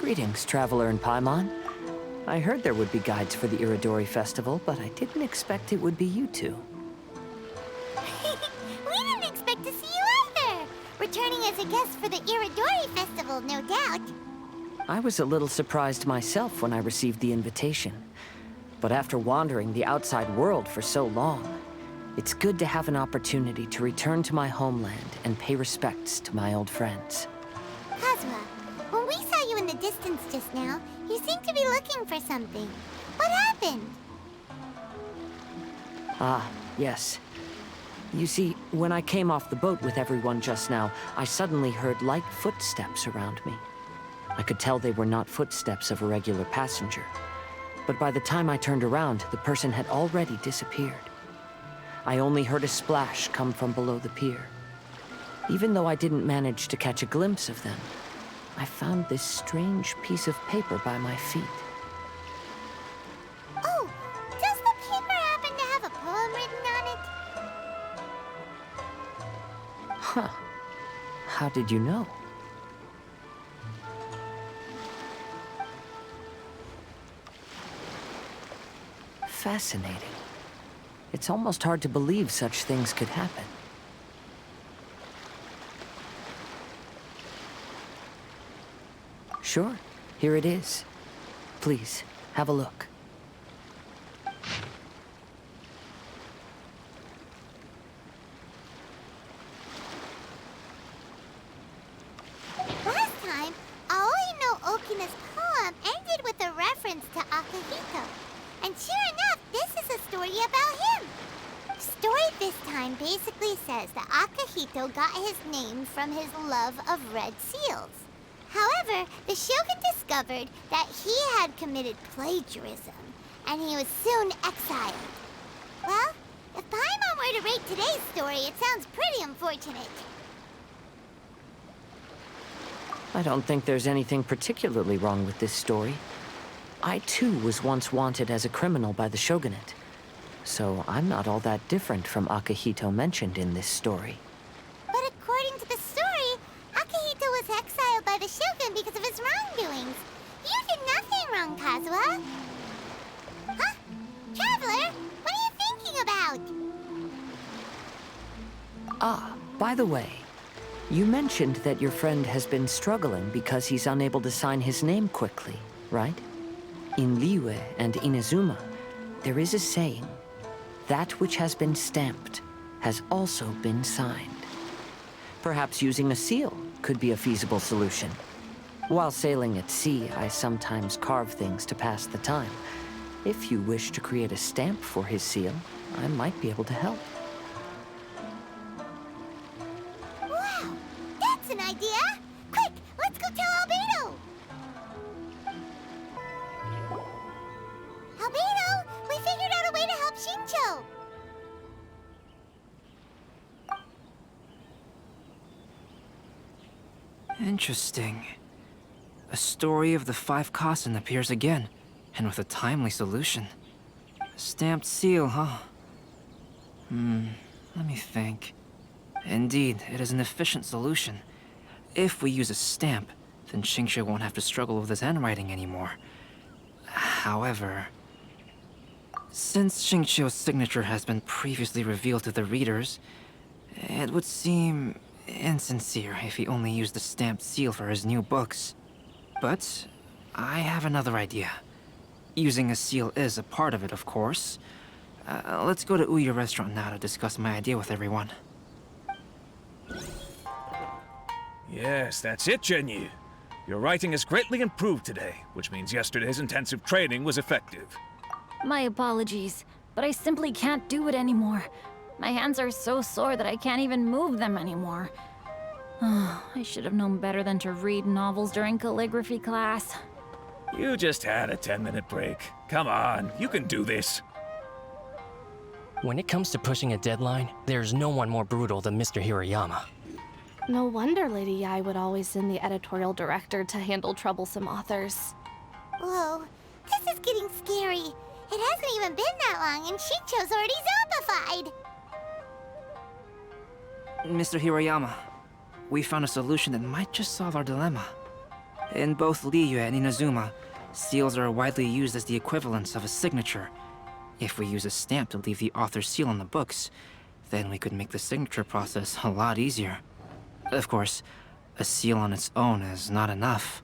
Greetings, traveler in Paimon. I heard there would be guides for the Iridori Festival, but I didn't expect it would be you two. We didn't expect to see you either! Returning as a guest for the Iridori Festival, no doubt. I was a little surprised myself when I received the invitation. But after wandering the outside world for so long, it's good to have an opportunity to return to my homeland and pay respects to my old friends. Kazuha, when we saw you in the distance just now, you seemed to be looking for something. What happened? Ah, yes. You see, when I came off the boat with everyone just now, I suddenly heard light footsteps around me. I could tell they were not footsteps of a regular passenger. But by the time I turned around, the person had already disappeared. I only heard a splash come from below the pier. Even though I didn't manage to catch a glimpse of them, I found this strange piece of paper by my feet. Oh, does the paper happen to have a poem written on it? Huh. How did you know? Fascinating. It's almost hard to believe such things could happen. Sure, here it is. Please, have a look. Last time, Aoi no Okina's poem ended with a reference to Akihito. And sure enough, this is a story about him. The story this time basically says that Akihito got his name from his love of red seals. However, the shogun discovered that he had committed plagiarism, and he was soon exiled. Well, if Paimon were to rate today's story, it sounds pretty unfortunate. I don't think there's anything particularly wrong with this story. I too was once wanted as a criminal by the shogunate, so I'm not all that different from Akihito mentioned in this story. But according to the story, Akihito was exiled by the shogun because of his wrongdoings. You did nothing wrong, Kazuha. Huh? Traveler, what are you thinking about? Ah, by the way, you mentioned that your friend has been struggling because he's unable to sign his name quickly, right? In Liyue and Inazuma, there is a saying, that which has been stamped has also been signed. Perhaps using a seal could be a feasible solution. While sailing at sea, I sometimes carve things to pass the time. If you wish to create a stamp for his seal, I might be able to help. Wow, that's an idea! Quick, let's go tell Albedo! Albedo, we figured out a way to help Shincho! Interesting. A story of the 5 Kasen appears again, and with a timely solution. A stamped seal, huh? Let me think. Indeed, it is an efficient solution. If we use a stamp, then Xingqiu won't have to struggle with his handwriting anymore. However, since Xingqiu's signature has been previously revealed to the readers, it would seem insincere if he only used the stamped seal for his new books. But I have another idea. Using a seal is a part of it, of course. Let's go to Ouya restaurant now to discuss my idea with everyone. Yes, that's it, Genyu. Your writing has greatly improved today, which means yesterday's intensive training was effective. My apologies, but I simply can't do it anymore. My hands are so sore that I can't even move them anymore. I should have known better than to read novels during calligraphy class. You just had a 10-minute break. Come on, you can do this. When it comes to pushing a deadline, there's no one more brutal than Mr. Hirayama. No wonder Lady Yai would always send the editorial director to handle troublesome authors. Whoa, this is getting scary. It hasn't even been that long and Shincho's already zombified. Mr. Hirayama, we found a solution that might just solve our dilemma. In both Liyue and Inazuma, seals are widely used as the equivalents of a signature. If we use a stamp to leave the author's seal on the books, then we could make the signature process a lot easier. Of course, a seal on its own is not enough.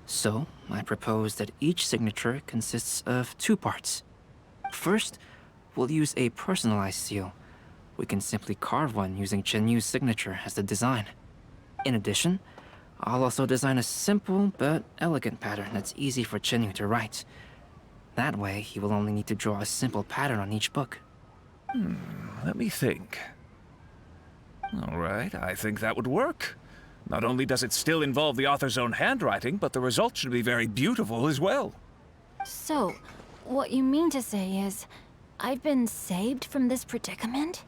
So, I propose that each signature consists of two parts. First, we'll use a personalized seal. We can simply carve one using Chenyu's signature as the design. In addition, I'll also design a simple but elegant pattern that's easy for Chenyu to write. That way, he will only need to draw a simple pattern on each book. Let me think. All right, I think that would work. Not only does it still involve the author's own handwriting, but the result should be very beautiful as well. So, what you mean to say is, I've been saved from this predicament?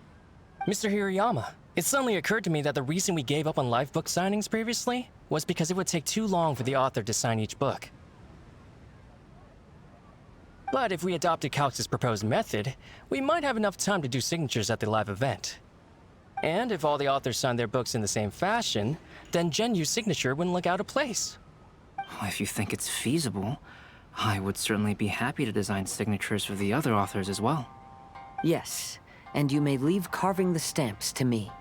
Mr. Hirayama, it suddenly occurred to me that the reason we gave up on live book signings previously was because it would take too long for the author to sign each book. But if we adopted Calx's proposed method, we might have enough time to do signatures at the live event. And if all the authors signed their books in the same fashion, then Genyu's signature wouldn't look out of place. If you think it's feasible, I would certainly be happy to design signatures for the other authors as well. Yes, and you may leave carving the stamps to me.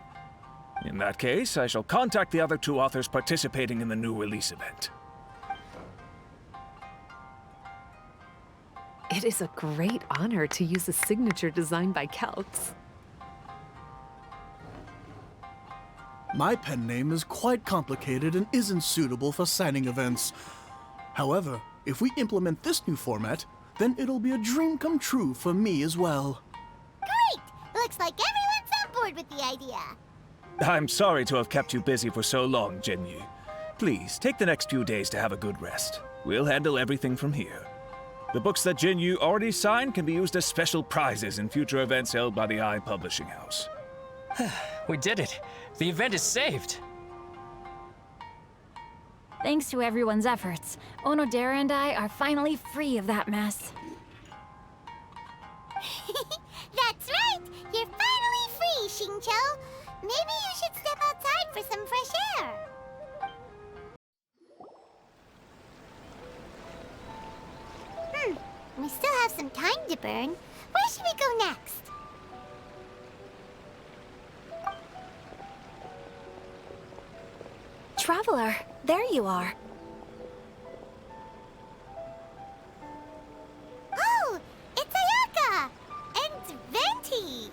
In that case, I shall contact the other two authors participating in the new release event. It is a great honor to use a signature designed by Calx. My pen name is quite complicated and isn't suitable for signing events. However, if we implement this new format, then it'll be a dream come true for me as well. Great! Looks like everyone's on board with the idea. I'm sorry to have kept you busy for so long, Genyu. Please, take the next few days to have a good rest. We'll handle everything from here. The books that Genyu already signed can be used as special prizes in future events held by the Eye Publishing House. We did it! The event is saved! Thanks to everyone's efforts, Onodera and I are finally free of that mess. That's right! You're finally free, Xingqiu! Maybe you should step outside for some fresh air. We still have some time to burn. Where should we go next? Traveler, there you are. Oh, it's Ayaka! And Venti!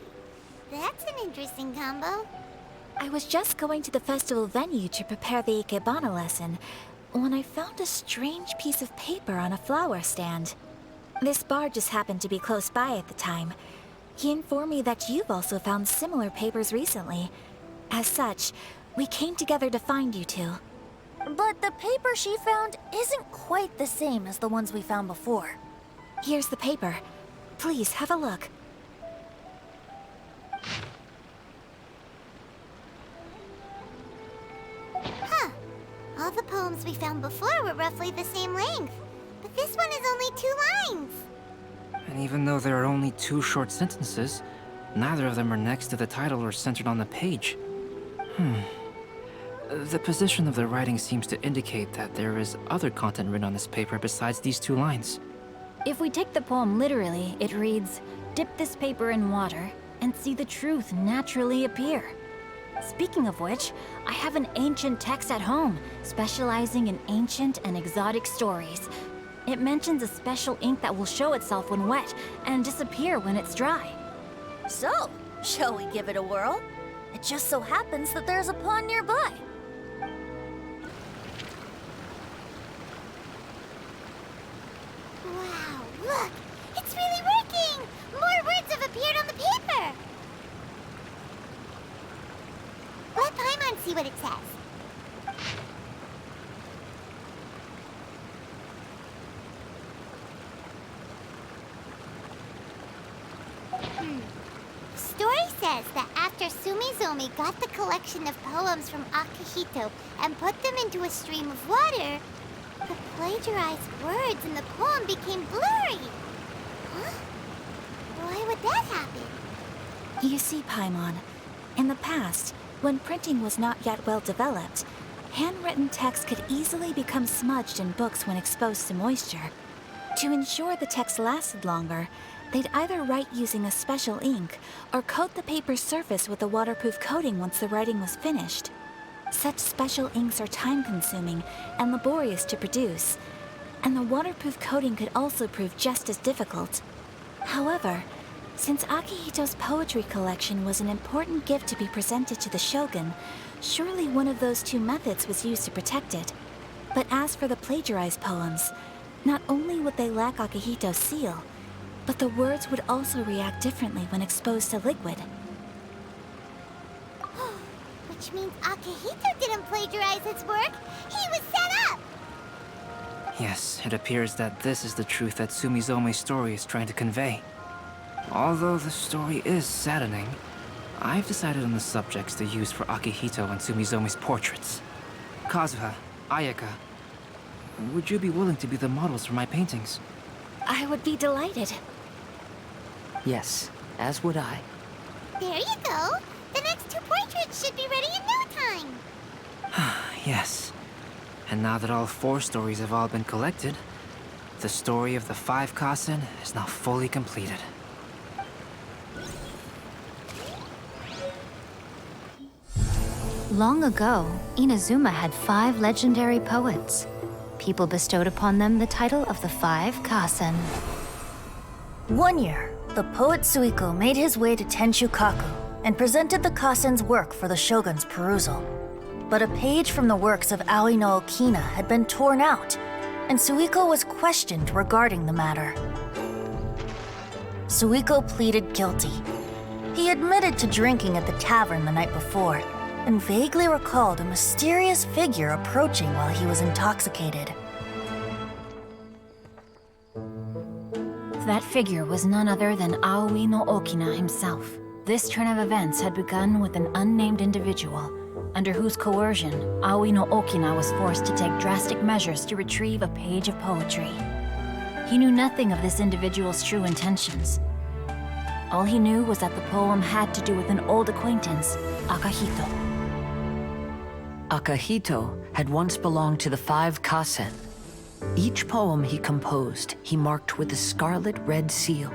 That's an interesting combo. I was just going to the festival venue to prepare the Ikebana lesson when I found a strange piece of paper on a flower stand. This bard just happened to be close by at the time. He informed me that you've also found similar papers recently. As such, we came together to find you two. But the paper she found isn't quite the same as the ones we found before. Here's the paper. Please, have a look. Huh. All the poems we found before were roughly the same length. But this one is only 2 lines. And even though there are only 2 short sentences, neither of them are next to the title or centered on the page. The position of the writing seems to indicate that there is other content written on this paper besides these 2 lines. If we take the poem literally, it reads, "Dip this paper in water and see the truth naturally appear." Speaking of which, I have an ancient text at home, specializing in ancient and exotic stories. It mentions a special ink that will show itself when wet and disappear when it's dry. So, shall we give it a whirl? It just so happens that there's a pond nearby. Wow, look! It's really working! More words have appeared on the paper! Let Paimon see what it says. Story says that after Sumizomi got the collection of poems from Akihito and put them into a stream of water, the plagiarized words in the poem became blurry. Huh? Why would that happen? You see, Paimon, in the past, when printing was not yet well developed, handwritten text could easily become smudged in books when exposed to moisture. To ensure the text lasted longer, they'd either write using a special ink or coat the paper's surface with a waterproof coating once the writing was finished. Such special inks are time-consuming and laborious to produce, and the waterproof coating could also prove just as difficult. However, since Akihito's poetry collection was an important gift to be presented to the shogun, surely one of those two methods was used to protect it. But as for the plagiarized poems, not only would they lack Akihito's seal, but the words would also react differently when exposed to liquid. Which means Akihito didn't plagiarize his work. He was set up! Yes, it appears that this is the truth that Sumizome's story is trying to convey. Although the story is saddening, I've decided on the subjects to use for Akihito and Sumizome's portraits. Kazuha, Ayaka, would you be willing to be the models for my paintings? I would be delighted. Yes, as would I. There you go. The next two portraits should be ready in no time. Yes. And now that all 4 stories have all been collected, the story of the 5 Kasen is now fully completed. Long ago, Inazuma had 5 legendary poets. People bestowed upon them the title of the 5 Kasen. One year, the poet Suiko made his way to Tenshukaku and presented the Kasen's work for the shogun's perusal. But a page from the works of Aoi no Okina had been torn out, and Suiko was questioned regarding the matter. Suiko pleaded guilty. He admitted to drinking at the tavern the night before, and vaguely recalled a mysterious figure approaching while he was intoxicated. That figure was none other than Aoi no Okina himself. This turn of events had begun with an unnamed individual, under whose coercion Aoi no Okina was forced to take drastic measures to retrieve a page of poetry. He knew nothing of this individual's true intentions. All he knew was that the poem had to do with an old acquaintance, Akihito. Akihito had once belonged to the 5 Kasen. Each poem he composed, he marked with a scarlet red seal,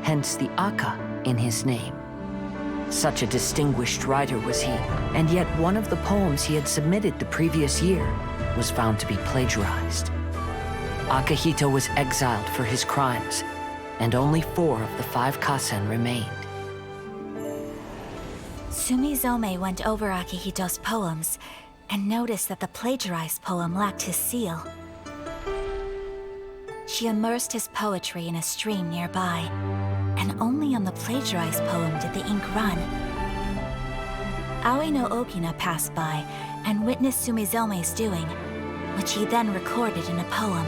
hence the Aka in his name. Such a distinguished writer was he, and yet one of the poems he had submitted the previous year was found to be plagiarized. Akihito was exiled for his crimes, and only 4 of the 5 Kasen remained. Sumizome went over Akihito's poems and noticed that the plagiarized poem lacked his seal. She immersed his poetry in a stream nearby, and only on the plagiarized poem did the ink run. Aoi no Okina passed by and witnessed Sumizome's doing, which he then recorded in a poem.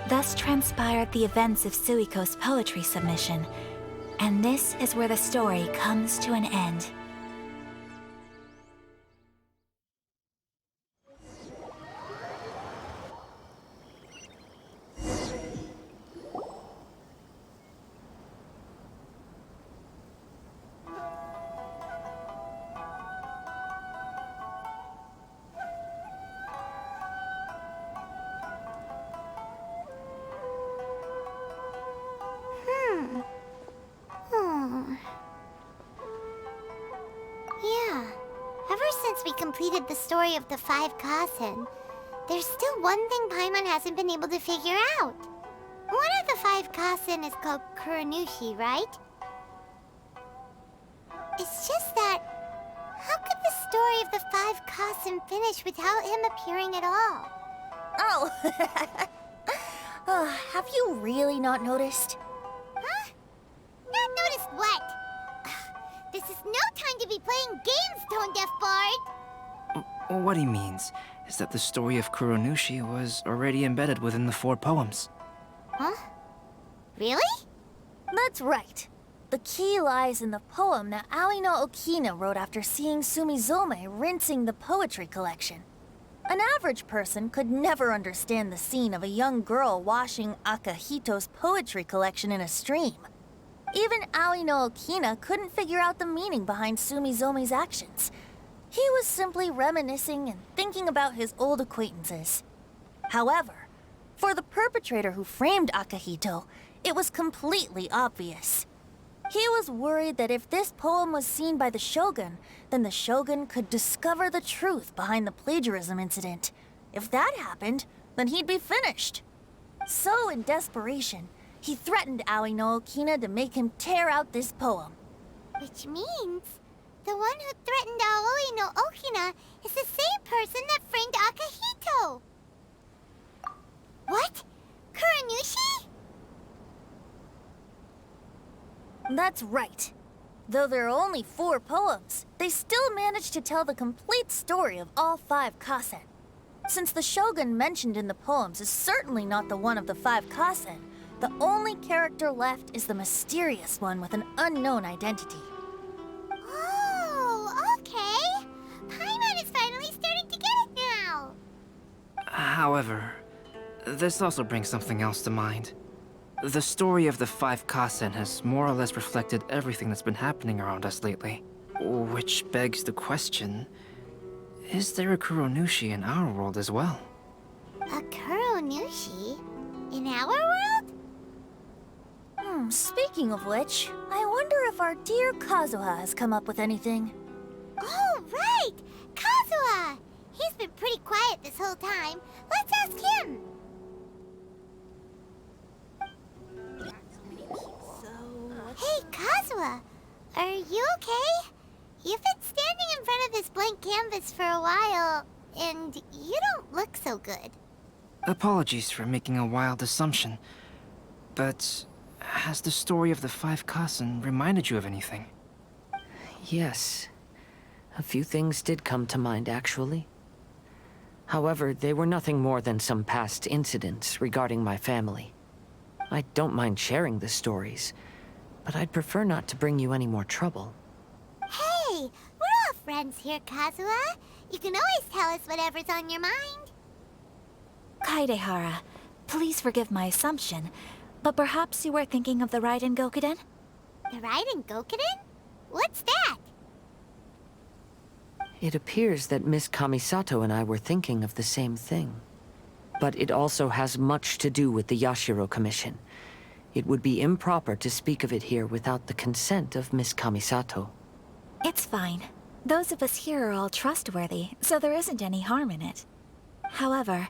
Thus transpired the events of Suiko's poetry submission, and this is where the story comes to an end. Yeah. Ever since we completed the story of the 5 Kasen, there's still one thing Paimon hasn't been able to figure out. One of the 5 Kasen is called Kuranushi, right? It's just that, how could the story of the 5 Kasen finish without him appearing at all? Oh! Have you really not noticed? Huh? Not noticed what? This is no time to be playing games, Tone-Deaf Bard! What he means is that the story of Kuronushi was already embedded within the 4 poems. Huh? Really? That's right. The key lies in the poem that Aoi no Okina wrote after seeing Sumizome rinsing the poetry collection. An average person could never understand the scene of a young girl washing Akihito's poetry collection in a stream. Even Aoi no Okina couldn't figure out the meaning behind Sumizome's actions. He was simply reminiscing and thinking about his old acquaintances. However, for the perpetrator who framed Akahito, it was completely obvious. He was worried that if this poem was seen by the Shogun, then the Shogun could discover the truth behind the plagiarism incident. If that happened, then he'd be finished. So, in desperation, he threatened Aoi no Okina to make him tear out this poem. Which means the one who threatened Aoi no Okina is the same person that framed Akahito. What? Kuranushi? That's right. Though there are only 4 poems, they still managed to tell the complete story of all 5 kasen. Since the Shogun mentioned in the poems is certainly not the one of the 5 kasen, the only character left is the mysterious one with an unknown identity. Oh, okay. Paimon is finally starting to get it now. However, this also brings something else to mind. The story of the 5 kasen has more or less reflected everything that's been happening around us lately. Which begs the question, is there a Kuronushi in our world as well? A Kuronushi? In our world? Speaking of which, I wonder if our dear Kazuha has come up with anything. Oh, right! Kazuha! He's been pretty quiet this whole time. Let's ask him. Hey, Kazuha! Are you okay? You've been standing in front of this blank canvas for a while, and you don't look so good. Apologies for making a wild assumption, but has the story of the 5 kasen reminded you of anything? Yes. A few things did come to mind, actually. However, they were nothing more than some past incidents regarding my family. I don't mind sharing the stories, but I'd prefer not to bring you any more trouble. Hey, we're all friends here, Kazuha. You can always tell us whatever's on your mind. Kaidehara, please forgive my assumption, but perhaps you were thinking of the Raiden Gokuden? The Raiden Gokuden? What's that? It appears that Miss Kamisato and I were thinking of the same thing. But it also has much to do with the Yashiro Commission. It would be improper to speak of it here without the consent of Miss Kamisato. It's fine. Those of us here are all trustworthy, so there isn't any harm in it. However,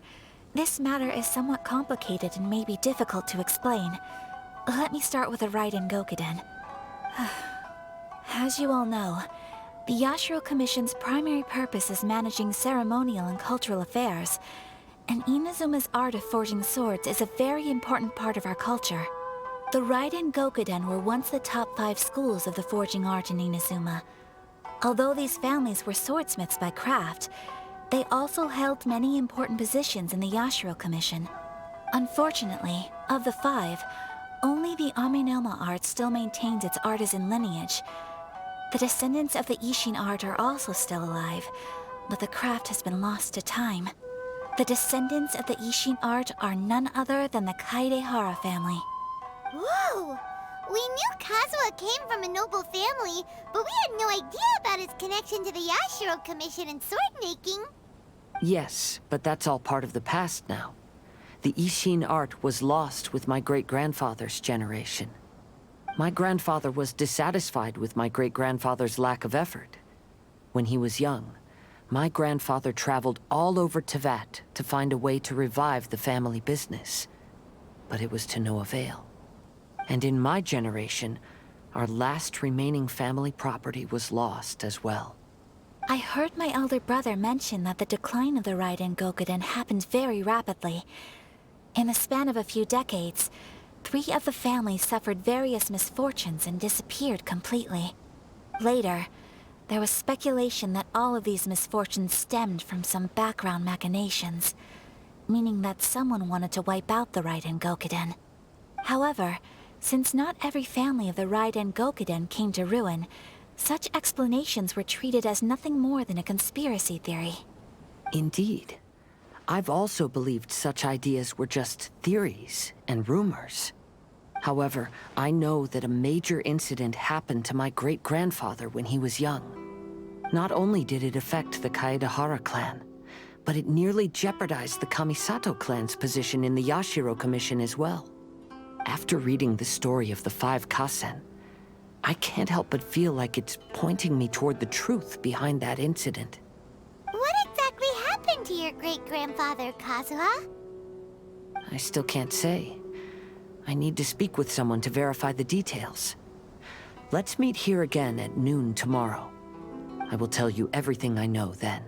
this matter is somewhat complicated and may be difficult to explain. Let me start with the Raiden Gokuden. As you all know, the Yashiro Commission's primary purpose is managing ceremonial and cultural affairs, and Inazuma's art of forging swords is a very important part of our culture. The Raiden Gokuden were once the top 5 schools of the forging art in Inazuma. Although these families were swordsmiths by craft, they also held many important positions in the Yashiro Commission. Unfortunately, of the 5, only the Amenoma art still maintains its artisan lineage. The descendants of the Ishin art are also still alive, but the craft has been lost to time. The descendants of the Ishin art are none other than the Kaidehara family. Whoa! We knew Kazuha came from a noble family, but we had no idea about his connection to the Yashiro Commission and sword making. Yes, but that's all part of the past now. The Ishin art was lost with my great-grandfather's generation. My grandfather was dissatisfied with my great-grandfather's lack of effort. When he was young, my grandfather traveled all over Tevat to find a way to revive the family business. But it was to no avail. And in my generation, our last remaining family property was lost as well. I heard my elder brother mention that the decline of the Raiden Gokuden happened very rapidly. In the span of a few decades, 3 of the families suffered various misfortunes and disappeared completely. Later, there was speculation that all of these misfortunes stemmed from some background machinations, meaning that someone wanted to wipe out the Raiden Gokuden. However, since not every family of the Raiden Gokuden came to ruin, such explanations were treated as nothing more than a conspiracy theory. Indeed. I've also believed such ideas were just theories and rumors. However, I know that a major incident happened to my great-grandfather when he was young. Not only did it affect the Kaedahara clan, but it nearly jeopardized the Kamisato clan's position in the Yashiro Commission as well. After reading the story of the 5 Kasen, I can't help but feel like it's pointing me toward the truth behind that incident. What exactly happened to your great-grandfather, Kazuha? I still can't say. I need to speak with someone to verify the details. Let's meet here again at noon tomorrow. I will tell you everything I know then.